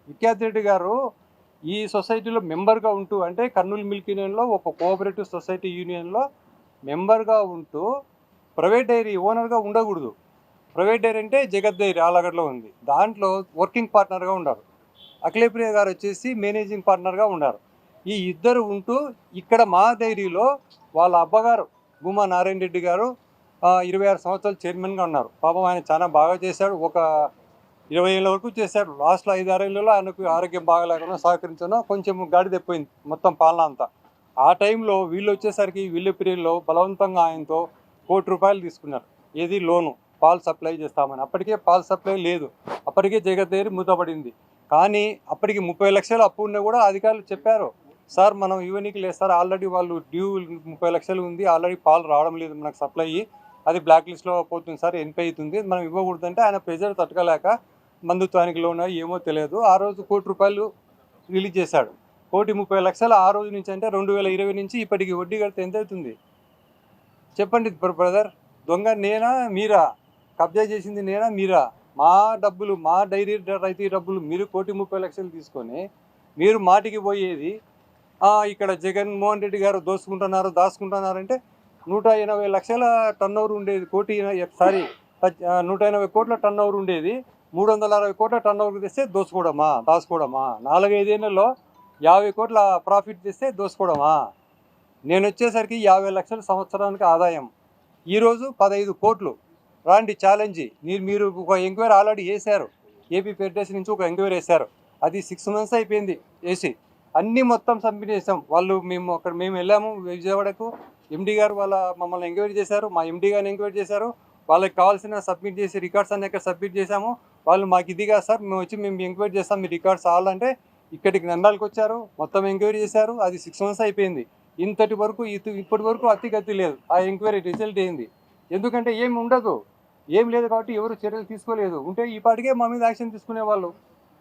విఖ్యాత్ రెడ్డి గారు ఈ సొసైటీలో మెంబర్గా ఉంటూ, అంటే కర్నూలు మిల్క్ యూనియన్లో ఒక కోఆపరేటివ్ సొసైటీ యూనియన్లో మెంబర్గా ఉంటూ ప్రైవేట్ డైరీ ఓనర్గా ఉండకూడదు. ప్రైవేట్ డైరీ అంటే జగత్ డైరీ ఆలగడ్డలో ఉంది, దాంట్లో వర్కింగ్ పార్ట్నర్గా ఉన్నారు. అఖిలప్రియ గారు వచ్చేసి మేనేజింగ్ పార్ట్నర్గా ఉన్నారు. ఈ ఇద్దరు ఉంటూ ఇక్కడ మా డైరీలో వాళ్ళ అబ్బగారు భూమా నారాయణ రెడ్డి గారు 26 సంవత్సరాలు చైర్మన్గా ఉన్నారు. పాపం ఆయన చాలా బాగా చేశాడు. ఒక 20 ఏళ్ళ వరకు చేశాడు. లాస్ట్లో 5-6 ఏళ్ళలో ఆయనకు ఆరోగ్యం బాగాలేకుండా సహకరించడం కొంచెం గాడి తెప్పోయింది మొత్తం పాలన అంతా. ఆ టైంలో వీళ్ళు వచ్చేసరికి వీళ్ళ పీరియడ్లో బలవంతంగా ఆయనతో ₹1,00,00,000 తీసుకున్నారు. ఏది లోను, పాలు సప్లై చేస్తామని. అప్పటికే పాలు సప్లై లేదు, అప్పటికే జగత్ డైరీ మూతపడింది. కానీ అప్పటికి 30 లక్షలు అప్పు ఉన్నా కూడా అధికారులు చెప్పారు, సార్ మనం ఇవ్వనీకి లేదు సార్, ఆల్రెడీ వాళ్ళు డ్యూ 30 లక్షలు ఉంది, ఆల్రెడీ పాలు రావడం లేదు మనకు సప్లై, అది బ్లాక్ లిస్ట్లో పోతుంది సార్, ఎన్పై అవుతుంది, మనం ఇవ్వకూడదంటే ఆయన ప్రెజర్ తట్టుకోలేక బంధుత్వానికి లోన్ ఏమో తెలియదు ఆ రోజు ₹1,00,00,000 రిలీజ్ చేశాడు. 1,30,00,000 ఆ రోజు నుంచి, అంటే 2020 నుంచి ఇప్పటికి వడ్డీ కడితే ఎంత అవుతుంది చెప్పండి బ్రదర్. దొంగ నేనా మీరా? కబ్జా చేసింది నేనా మీరా? మా డబ్బులు, మా డైరీ రైతు డబ్బులు మీరు 1,30,00,000 తీసుకొని మీరు మాటికి పోయేది ఇక్కడ జగన్మోహన్ రెడ్డి గారు దాచుకుంటున్నారంటే 180 లక్షల టర్న్ ఓవర్ ఉండేది, 180 కోట్ల టర్న్ ఓవర్ ఉండేది, 360 కోట్ల టర్న్ ఓవర్ తెస్తే దాచుకోవడమా? 4-5 ఏళ్లలో 50 కోట్ల ప్రాఫిట్ తెస్తే దోసుకోవడమా? నేను వచ్చేసరికి 50 లక్షల సంవత్సరానికి ఆదాయం, ఈరోజు 15 కోట్లు. రాండి ఛాలెంజ్. మీరు ఒక ఎంక్వైరీ ఆల్రెడీ వేశారు, ఏపీ ఫెడరేషన్ నుంచి ఒక ఎంక్వైరీ వేశారు, అది 6 మంత్స్ అయిపోయింది వేసి, అన్నీ మొత్తం సబ్మిట్ చేసాం. మేము వెళ్ళాము విజయవాడకు, ఎండీ గారు మమ్మల్ని ఎంక్వైరీ చేశారు, మా ఎండీ గారిని ఎంక్వైరీ చేశారు, వాళ్ళకి కావాల్సిన సబ్మిట్ చేసి రికార్డ్స్ అన్ని ఇక్కడ సబ్మిట్ చేశాము. వాళ్ళు మాకు ఇది కాదు సార్, మేము ఎంక్వైరీ చేస్తాం, మీ రికార్డ్స్ ఆలంటే ఇక్కడికి నందాలకు వచ్చారు, మొత్తం ఎంక్వైరీ చేశారు, అది 6 మంత్స్ అయిపోయింది. ఇప్పటి వరకు అతిగతి లేదు. ఆ ఎంక్వైరీ రిజల్ట్ ఏంది? ఎందుకంటే ఏం ఉండదు, ఏం లేదు కాబట్టి ఎవరు చర్యలు తీసుకోలేదు. ఉంటే ఈ పాటికే మా మీద యాక్షన్ తీసుకునేవాళ్ళు.